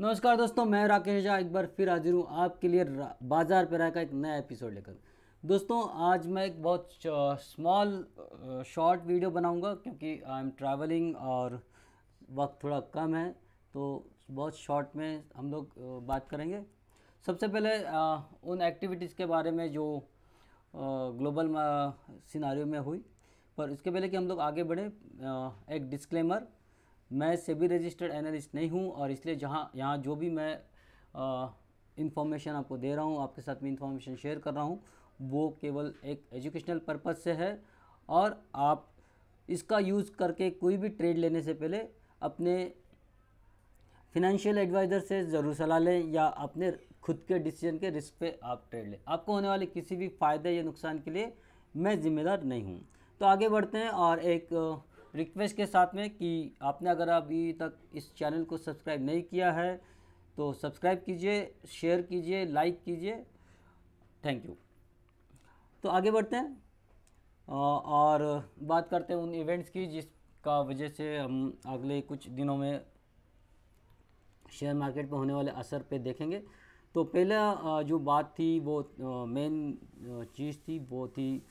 नमस्कार दोस्तों, मैं राकेश झा एक बार फिर हाजिर हूँ आपके लिए बाजार पे राय का एक नया एपिसोड लेकर। दोस्तों, आज मैं एक बहुत स्मॉल शॉर्ट वीडियो बनाऊंगा क्योंकि आई एम ट्रैवलिंग और वक्त थोड़ा कम है, तो बहुत शॉर्ट में हम लोग बात करेंगे। सबसे पहले उन एक्टिविटीज़ के बारे में जो ग्लोबल सिनारियो में हुई। पर इसके पहले कि हम लोग आगे बढ़े, एक डिस्क्लेमर, मैं सेबी रजिस्टर्ड एनालिस्ट नहीं हूं और इसलिए यहाँ जो भी मैं इंफॉर्मेशन आपको दे रहा हूं, आपके साथ में इंफॉर्मेशन शेयर कर रहा हूं, वो केवल एक एजुकेशनल पर्पज़ से है। और आप इसका यूज़ करके कोई भी ट्रेड लेने से पहले अपने फिनेंशियल एडवाइज़र से ज़रूर सलाह लें या अपने खुद के डिसीजन के रिस्क पे आप ट्रेड लें। आपको होने वाले किसी भी फ़ायदे या नुकसान के लिए मैं ज़िम्मेदार नहीं हूँ। तो आगे बढ़ते हैं और एक रिक्वेस्ट के साथ में कि आपने अगर अभी तक इस चैनल को सब्सक्राइब नहीं किया है तो सब्सक्राइब कीजिए, शेयर कीजिए, लाइक कीजिए। Thank you. तो आगे बढ़ते हैं और बात करते हैं उन इवेंट्स की जिसका वजह से हम अगले कुछ दिनों में शेयर मार्केट पर होने वाले असर पे देखेंगे। तो पहला जो बात थी वो मेन चीज़ थी वो थी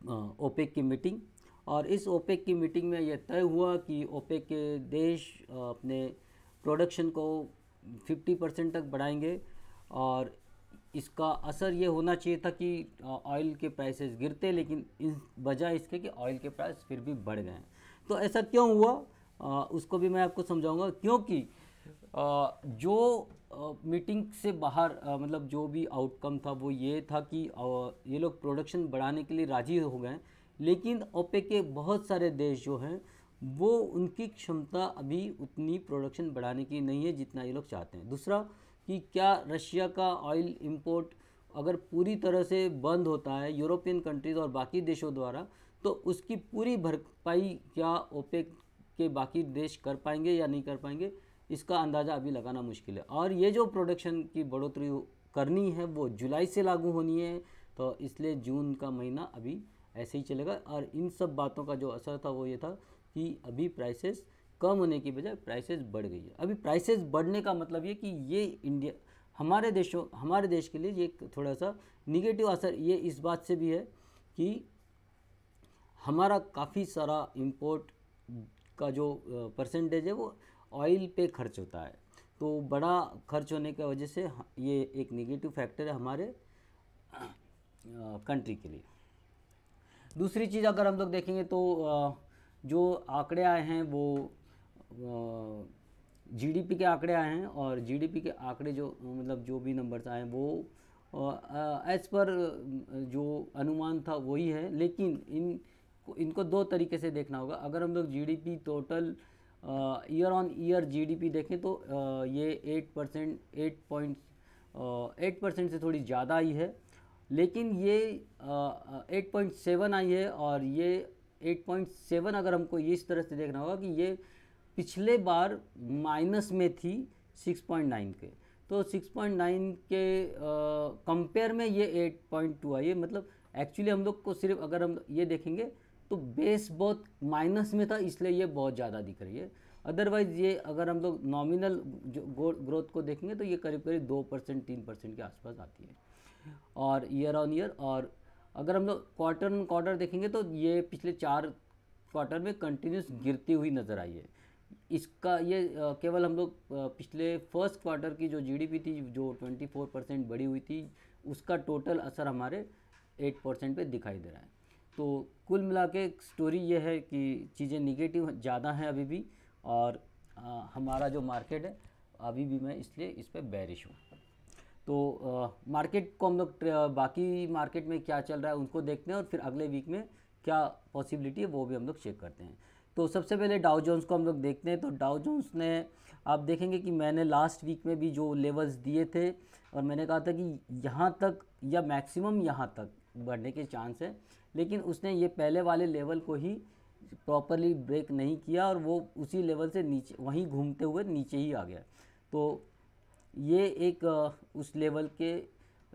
ओपेक की मीटिंग। और इस ओपेक की मीटिंग में यह तय हुआ कि ओपेक के देश अपने प्रोडक्शन को 50% तक बढ़ाएंगे और इसका असर ये होना चाहिए था कि ऑयल के प्राइसेस गिरते, लेकिन इस बजाय इसके कि ऑयल के प्राइस फिर भी बढ़ गए। तो ऐसा क्यों हुआ उसको भी मैं आपको समझाऊंगा। क्योंकि जो मीटिंग से बाहर मतलब जो भी आउटकम था वो ये था कि ये लोग प्रोडक्शन बढ़ाने के लिए राजी हो गए, लेकिन ओपेक के बहुत सारे देश जो हैं वो उनकी क्षमता अभी उतनी प्रोडक्शन बढ़ाने की नहीं है जितना ये लोग चाहते हैं। दूसरा कि क्या रशिया का ऑयल इंपोर्ट अगर पूरी तरह से बंद होता है यूरोपियन कंट्रीज़ और बाकी देशों द्वारा, तो उसकी पूरी भरपाई क्या ओपेक के बाकी देश कर पाएंगे या नहीं कर पाएंगे, इसका अंदाज़ा अभी लगाना मुश्किल है। और ये जो प्रोडक्शन की बढ़ोतरी करनी है वो जुलाई से लागू होनी है, तो इसलिए जून का महीना अभी ऐसे ही चलेगा। और इन सब बातों का जो असर था वो ये था कि अभी प्राइसेस कम होने की बजाय प्राइसेस बढ़ गई है। अभी प्राइसेस बढ़ने का मतलब ये कि ये इंडिया हमारे देश के लिए ये थोड़ा सा निगेटिव असर ये इस बात से भी है कि हमारा काफ़ी सारा इंपोर्ट का जो परसेंटेज है वो ऑयल पे खर्च होता है, तो बड़ा खर्च होने की वजह से ये एक नेगेटिव फैक्टर है हमारे कंट्री के लिए। दूसरी चीज़ अगर हम लोग देखेंगे तो जो आंकड़े आए हैं वो जीडीपी के आंकड़े आए हैं और जीडीपी के आंकड़े जो मतलब जो भी नंबर्स आए हैं वो एज पर जो अनुमान था वही है, लेकिन इनको दो तरीके से देखना होगा। अगर हम लोग GDP total year on year GDP देखें तो ये 8% से थोड़ी ज़्यादा आई है, लेकिन ये 8.7 आई है। और ये 8.7 अगर हमको ये इस तरह से देखना होगा कि ये पिछले बार माइनस में थी 6.9 के, तो 6.9 के कंपेयर में ये 8.2 आई है। मतलब एक्चुअली हम लोग को सिर्फ अगर हम ये देखेंगे तो बेस बहुत माइनस में था, इसलिए ये बहुत ज़्यादा दिख रही है। अदरवाइज़ ये अगर हम लोग नॉमिनल जो ग्रोथ को देखेंगे तो ये करीब करीब 2% 3% के आसपास आती है और ईयर ऑन ईयर। और अगर हम लोग क्वार्टर ऑन क्वार्टर देखेंगे तो ये पिछले 4 क्वार्टर में कंटिन्यूस गिरती हुई नज़र आई है। इसका ये केवल हम लोग पिछले फर्स्ट क्वार्टर की जो जीडीपी थी जो 24% बढ़ी हुई थी, उसका टोटल असर हमारे 8% पे दिखाई दे रहा है। तो कुल मिला के स्टोरी ये है कि चीज़ें निगेटिव ज़्यादा हैं अभी भी, और हमारा जो मार्केट है अभी भी मैं इसलिए इस पर बेरिश हूँ। तो मार्केट को हम लोग बाकी मार्केट में क्या चल रहा है उनको देखते हैं और फिर अगले वीक में क्या पॉसिबिलिटी है वो भी हम लोग चेक करते हैं। तो सबसे पहले डाउ जोन्स को हम लोग देखते हैं। तो डाउ जोन्स ने आप देखेंगे कि मैंने लास्ट वीक में भी जो लेवल्स दिए थे और मैंने कहा था कि यहाँ तक या मैक्सिमम यहाँ तक बढ़ने के चांस है, लेकिन उसने ये पहले वाले लेवल को ही प्रॉपरली ब्रेक नहीं किया और वो उसी लेवल से नीचे वहीं घूमते हुए नीचे ही आ गया। तो ये एक उस लेवल के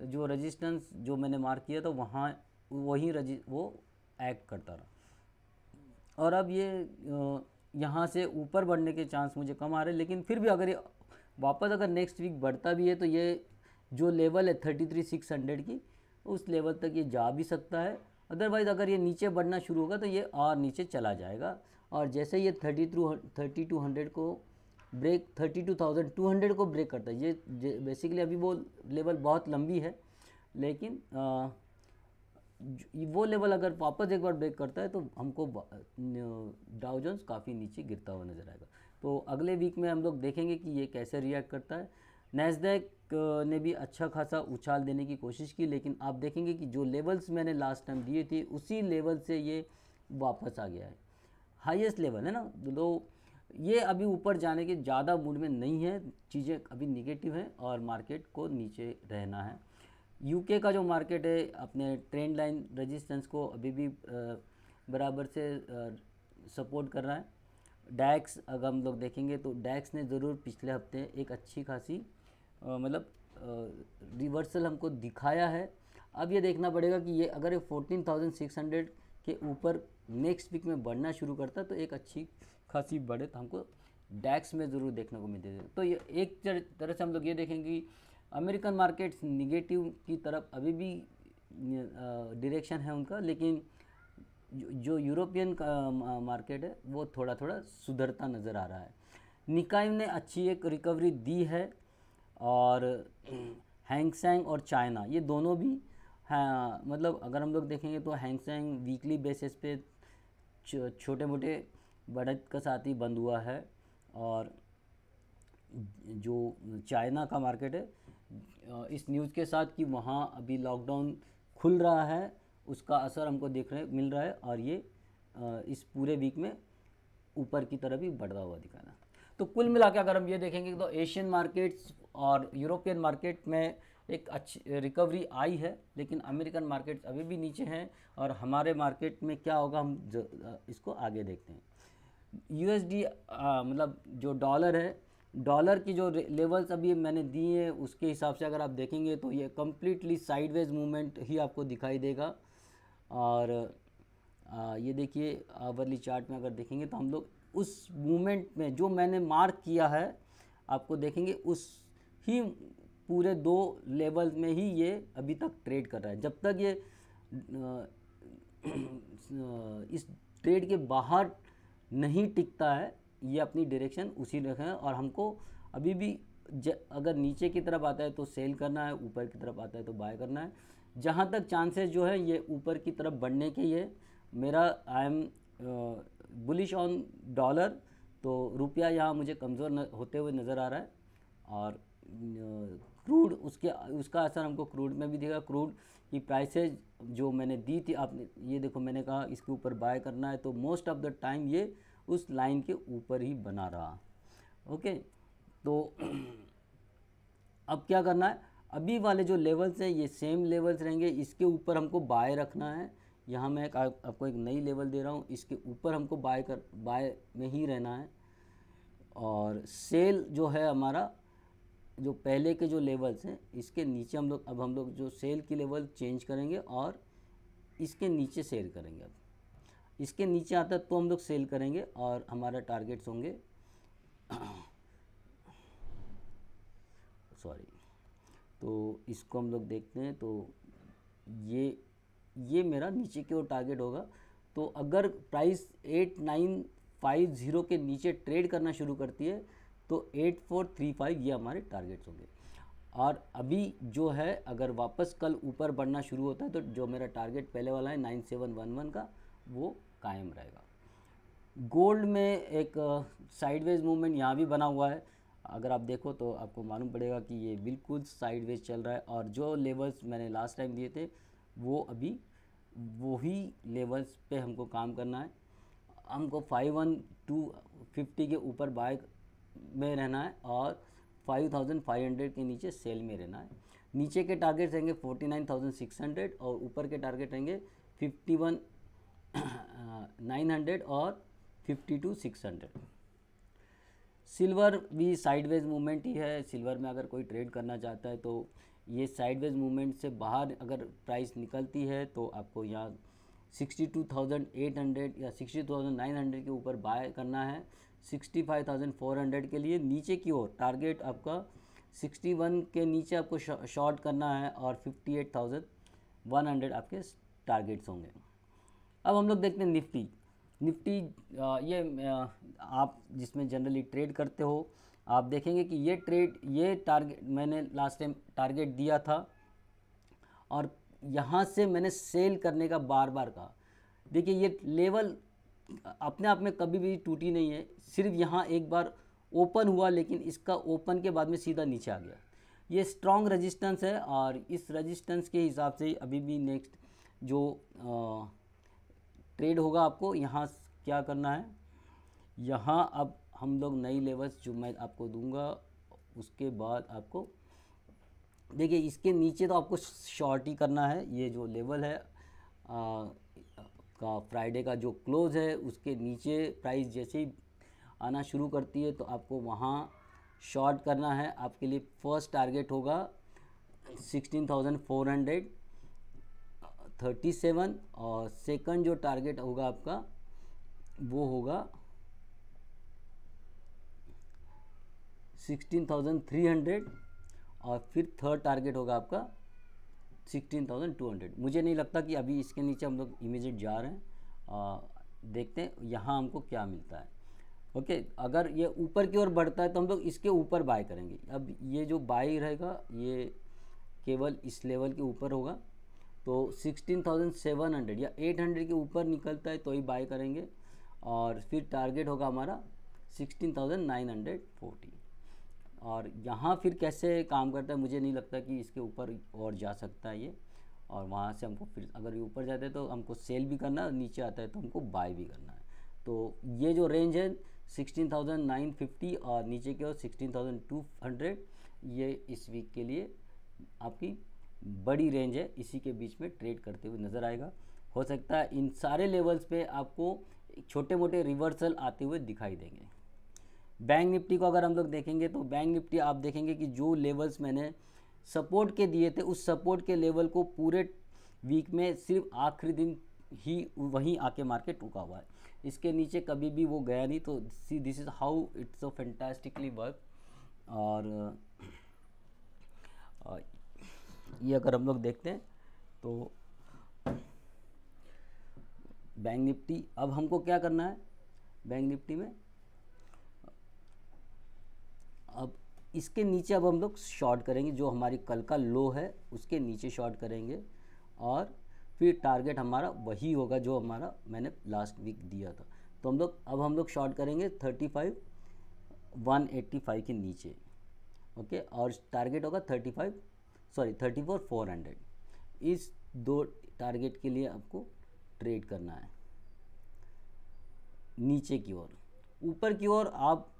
जो रेजिस्टेंस जो मैंने मार्क किया था वहाँ वही वो एक्ट करता रहा। और अब यहाँ से ऊपर बढ़ने के चांस मुझे कम आ रहे हैं, लेकिन फिर भी अगर ये वापस अगर नेक्स्ट वीक बढ़ता भी है तो ये जो लेवल है 33,600 की, उस लेवल तक ये जा भी सकता है। अदरवाइज़ अगर ये नीचे बढ़ना शुरू होगा तो ये और नीचे चला जाएगा, और जैसे ये 3200 को ब्रेक 32,200 को ब्रेक करता है, ये बेसिकली अभी वो लेवल बहुत लंबी है, लेकिन वो लेवल अगर वापस एक बार ब्रेक करता है तो हमको डाउ जोन्स काफ़ी नीचे गिरता हुआ नज़र आएगा। तो अगले वीक में हम लोग देखेंगे कि ये कैसे रिएक्ट करता है। नैस्डैक ने भी अच्छा खासा उछाल देने की कोशिश की, लेकिन आप देखेंगे कि जो लेवल्स मैंने लास्ट टाइम दिए थे उसी लेवल से ये वापस आ गया है, हाईएस्ट लेवल है ना। तो ये अभी ऊपर जाने के ज़्यादा मूड में नहीं है, चीज़ें अभी निगेटिव हैं और मार्केट को नीचे रहना है। यूके का जो मार्केट है अपने ट्रेंड लाइन रेजिस्टेंस को अभी भी बराबर से सपोर्ट कर रहा है। डैक्स अगर हम लोग देखेंगे तो डैक्स ने ज़रूर पिछले हफ्ते एक अच्छी खासी मतलब रिवर्सल हमको दिखाया है। अब ये देखना पड़ेगा कि ये अगर ये 14,600 के ऊपर नेक्स्ट वीक में बढ़ना शुरू करता तो एक अच्छी खासी बढ़त हमको डैक्स में ज़रूर देखने को मिलती है। तो ये एक तरह से हम लोग ये देखेंगे कि अमेरिकन मार्केट्स निगेटिव की तरफ अभी भी डायरेक्शन है उनका, लेकिन जो यूरोपियन का मार्केट है वो थोड़ा थोड़ा सुधरता नज़र आ रहा है। निकाय ने अच्छी एक रिकवरी दी है, और हैंगसेंग और चाइना ये दोनों भी हाँ, मतलब अगर हम लोग देखेंगे तो हैंगसेंग वीकली बेसिस पे छोटे मोटे बढ़त के साथ ही बंद हुआ है, और जो चाइना का मार्केट है इस न्यूज़ के साथ कि वहाँ अभी लॉकडाउन खुल रहा है उसका असर हमको देखने मिल रहा है, और ये इस पूरे वीक में ऊपर की तरफ ही बढ़ता हुआ दिखाना। तो कुल मिला के अगर हम ये देखेंगे तो एशियन मार्केट्स और यूरोपियन मार्केट में एक अच्छी रिकवरी आई है, लेकिन अमेरिकन मार्केट्स अभी भी नीचे हैं, और हमारे मार्केट में क्या होगा हम इसको आगे देखते हैं। यूएसडी मतलब जो डॉलर है, डॉलर की जो लेवल्स अभी मैंने दिए हैं उसके हिसाब से अगर आप देखेंगे तो ये कम्प्लीटली साइडवेज मूवमेंट ही आपको दिखाई देगा। और ये देखिए आवरली चार्ट में अगर देखेंगे तो हम लोग उस मूवमेंट में जो मैंने मार्क किया है आपको देखेंगे उस ही पूरे दो लेवल में ही ये अभी तक ट्रेड कर रहा है। जब तक ये इस ट्रेड के बाहर नहीं टिकता है ये अपनी डायरेक्शन उसी रखे है, और हमको अभी भी अगर नीचे की तरफ आता है तो सेल करना है, ऊपर की तरफ आता है तो बाय करना है। जहाँ तक चांसेस जो है ये ऊपर की तरफ बढ़ने के ये मेरा I am bullish on dollar. तो रुपया यहाँ मुझे कमज़ोर होते हुए नज़र आ रहा है, और क्रूड उसका असर हमको क्रूड में भी दिखेगा। क्रूड की प्राइसेज जो मैंने दी थी, आपने ये देखो मैंने कहा इसके ऊपर बाय करना है, तो मोस्ट ऑफ द टाइम ये उस लाइन के ऊपर ही बना रहा। ओके, तो अब क्या करना है, अभी वाले जो लेवल्स हैं ये सेम लेवल्स रहेंगे, इसके ऊपर हमको बाय रखना है। यहाँ मैं आपको एक नई लेवल दे रहा हूँ, इसके ऊपर हमको बाय में ही रहना है। और सेल जो है हमारा जो पहले के जो लेवल्स हैं इसके नीचे हम लोग जो सेल की लेवल चेंज करेंगे और इसके नीचे सेल करेंगे। अब इसके नीचे आता है तो हम लोग सेल करेंगे और हमारा टारगेट्स होंगे सॉरी, तो इसको हम लोग देखते हैं। तो ये मेरा नीचे की ओर टारगेट होगा। तो अगर प्राइस 8950 के नीचे ट्रेड करना शुरू करती है तो 8435 ये हमारे टारगेट्स होंगे। और अभी जो है अगर वापस कल ऊपर बढ़ना शुरू होता है तो जो मेरा टारगेट पहले वाला है 9711 का वो कायम रहेगा। गोल्ड में एक साइडवेज मूवमेंट यहाँ भी बना हुआ है, अगर आप देखो तो आपको मालूम पड़ेगा कि ये बिल्कुल साइडवेज चल रहा है, और जो लेवल्स मैंने लास्ट टाइम दिए थे वो अभी वही लेवल्स पे हमको काम करना है। हमको 51250 के ऊपर बाय में रहना है और 5500 के नीचे सेल में रहना है। नीचे के टारगेट रहेंगे 49,600 और ऊपर के टारगेट रहेंगे 51,900 और 52,600। सिल्वर भी साइडवेज मूवमेंट ही है। सिल्वर में अगर कोई ट्रेड करना चाहता है तो ये साइडवेज मूवमेंट से बाहर अगर प्राइस निकलती है तो आपको यहाँ 62,800 या 62,900 के ऊपर बाय करना है। 65,400 के लिए नीचे की ओर टारगेट आपका 61 के नीचे आपको शॉर्ट करना है और 58,100 आपके टारगेट्स होंगे। अब हम लोग देखते हैं निफ्टी। निफ्टी आप जिसमें जनरली ट्रेड करते हो, आप देखेंगे कि ये टारगेट मैंने लास्ट टाइम टारगेट दिया था और यहाँ से मैंने सेल करने का बार बार कहा। देखिए ये लेवल अपने आप में कभी भी टूटी नहीं है, सिर्फ यहाँ एक बार ओपन हुआ, लेकिन इसका ओपन के बाद में सीधा नीचे आ गया। ये स्ट्रॉन्ग रेजिस्टेंस है और इस रेजिस्टेंस के हिसाब से अभी भी नेक्स्ट जो ट्रेड होगा आपको यहाँ क्या करना है। यहाँ अब हम लोग नई लेवल्स जो मैं आपको दूंगा, उसके बाद आपको देखिए इसके नीचे तो आपको शॉर्ट ही करना है। ये जो लेवल है का फ्राइडे का जो क्लोज है उसके नीचे प्राइस जैसे ही आना शुरू करती है तो आपको वहाँ शॉर्ट करना है। आपके लिए फर्स्ट टारगेट होगा 16,437 और सेकंड जो टारगेट होगा आपका वो होगा 16,300 और फिर थर्ड टारगेट होगा आपका 16,200। मुझे नहीं लगता कि अभी इसके नीचे हम लोग इमीडिएट जा रहे हैं। देखते हैं यहाँ हमको क्या मिलता है। ओके, अगर ये ऊपर की ओर बढ़ता है तो हम लोग इसके ऊपर बाय करेंगे। अब ये जो बाय रहेगा ये केवल इस लेवल के ऊपर होगा, तो 16,700 या 800 के ऊपर निकलता है तो ही बाय करेंगे और फिर टारगेट होगा हमारा 16,940। और यहाँ फिर कैसे काम करता है, मुझे नहीं लगता कि इसके ऊपर और जा सकता है ये। और वहाँ से हमको फिर अगर ये ऊपर जाता है तो हमको सेल भी करना है, नीचे आता है तो हमको बाय भी करना है। तो ये जो रेंज है 16,950 और नीचे की ओर 16,200, ये इस वीक के लिए आपकी बड़ी रेंज है। इसी के बीच में ट्रेड करते हुए नज़र आएगा। हो सकता है इन सारे लेवल्स पे आपको छोटे मोटे रिवर्सल आते हुए दिखाई देंगे। बैंक निफ्टी को अगर हम लोग देखेंगे तो बैंक निफ्टी आप देखेंगे कि जो लेवल्स मैंने सपोर्ट के दिए थे उस सपोर्ट के लेवल को पूरे वीक में सिर्फ आखिरी दिन ही वहीं आके मार्केट रुका हुआ है। इसके नीचे कभी भी वो गया नहीं। तो see this is how it's so fantastically work. और ये अगर हम लोग देखते हैं तो बैंक निफ्टी, अब हमको क्या करना है बैंक निफ्टी में, अब इसके नीचे अब हम लोग शॉर्ट करेंगे। जो हमारी कल का लो है उसके नीचे शॉर्ट करेंगे और फिर टारगेट हमारा वही होगा जो हमारा मैंने लास्ट वीक दिया था। तो हम लोग शॉर्ट करेंगे 35,185 के नीचे। ओके, और टारगेट होगा 34,400। इस दो टारगेट के लिए आपको ट्रेड करना है। नीचे की ओर, ऊपर की ओर आप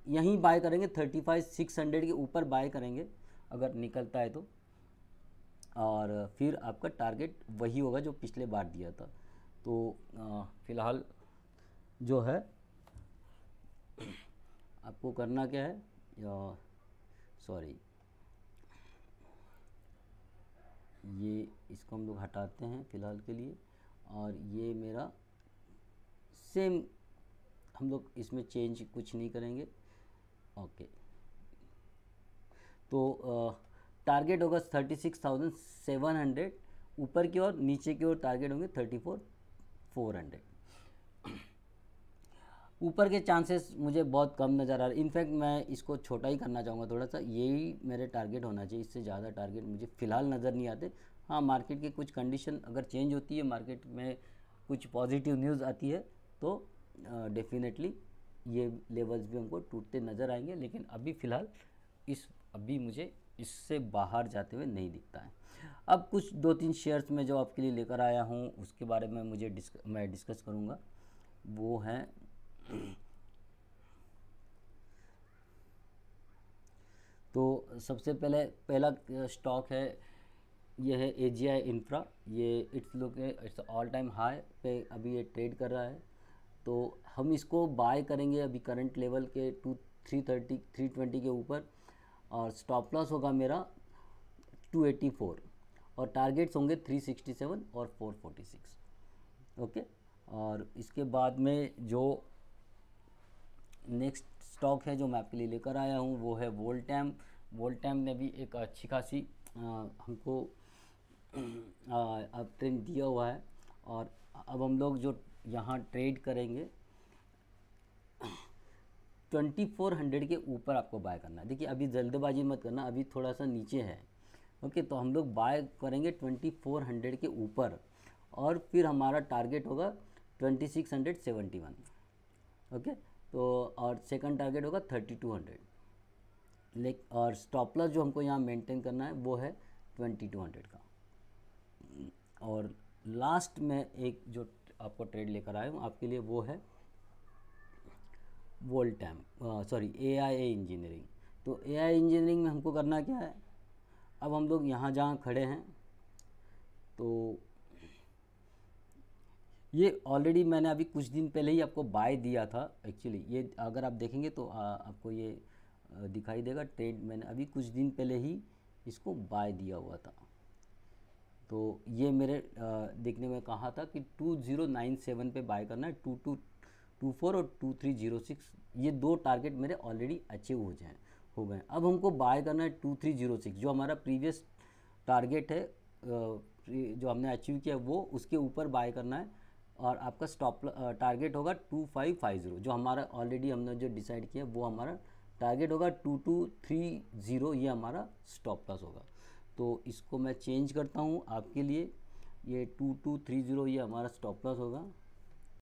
यहीं बाय करेंगे 35,600 के ऊपर बाय करेंगे अगर निकलता है तो। और फिर आपका टारगेट वही होगा जो पिछले बार दिया था। तो फ़िलहाल जो है आपको करना क्या है, सॉरी ये इसको हम लोग हटाते हैं फ़िलहाल के लिए। और ये मेरा सेम, हम लोग इसमें चेंज कुछ नहीं करेंगे। ओके, तो टारगेट होगा 36,700 ऊपर की ओर, नीचे की ओर टारगेट होंगे 34,400। ऊपर के चांसेस मुझे बहुत कम नज़र आ रहे। इनफैक्ट मैं इसको छोटा ही करना चाहूँगा थोड़ा सा, यही मेरे टारगेट होना चाहिए। इससे ज़्यादा टारगेट मुझे फ़िलहाल नज़र नहीं आते। हाँ, मार्केट की कुछ कंडीशन अगर चेंज होती है, मार्केट में कुछ पॉजिटिव न्यूज़ आती है तो डेफिनेटली ये लेवल्स भी हमको टूटते नज़र आएंगे। लेकिन अभी फ़िलहाल अभी मुझे इससे बाहर जाते हुए नहीं दिखता है। अब कुछ 2-3 शेयर्स में जो आपके लिए लेकर आया हूँ उसके बारे में मैं डिस्कस करूँगा। वो है तो सबसे पहला स्टॉक है, ये है AGI इंफ्रा। ये इट्स ऑल टाइम हाई पे अभी ये ट्रेड कर रहा है। तो हम इसको बाय करेंगे अभी करंट लेवल के 320 के ऊपर और स्टॉप लॉस होगा मेरा 284। और टारगेट्स होंगे 367 और 446। ओके, और इसके बाद में जो नेक्स्ट स्टॉक है जो मैं आपके लिए लेकर आया हूँ वो है वोल्टैम। वोल्टैम ने भी एक अच्छी खासी हमको अब ट्रेंड दिया हुआ है, और अब हम लोग जो यहाँ ट्रेड करेंगे 2400 के ऊपर आपको बाय करना है। देखिए अभी जल्दबाजी मत करना, अभी थोड़ा सा नीचे है। ओके, तो हम लोग बाय करेंगे 2400 के ऊपर, और फिर हमारा टारगेट होगा 2671। ओके, तो और सेकंड टारगेट होगा 3200। और स्टॉप लॉस जो हमको यहाँ मेंटेन करना है वो है 2200 का। और लास्ट में एक जो आपको ट्रेड लेकर आया हूँ आपके लिए वो है वोल्टैम, सॉरी AIA इंजीनियरिंग। तो AIA इंजीनियरिंग में हमको करना क्या है, अब हम लोग यहाँ जहाँ खड़े हैं तो ये ऑलरेडी मैंने अभी कुछ दिन पहले ही आपको बाय दिया था। एक्चुअली ये अगर आप देखेंगे तो आपको ये दिखाई देगा, ट्रेड मैंने अभी कुछ दिन पहले ही इसको बाय दिया हुआ था। तो ये मेरे देखने में कहा था कि 2097 पे बाय करना है, 2224 और 2306, ये दो टारगेट मेरे ऑलरेडी अचीव हो गए। अब हमको बाय करना है 2306, जो हमारा प्रीवियस टारगेट है जो हमने अचीव किया वो उसके ऊपर बाय करना है। और आपका स्टॉप टारगेट होगा 2550, जो हमारा ऑलरेडी हमने जो डिसाइड किया वो हमारा टारगेट होगा 2230, ये हमारा स्टॉप लॉस होगा। तो इसको मैं चेंज करता हूँ आपके लिए, ये 2230 ये हमारा स्टॉप लॉस होगा।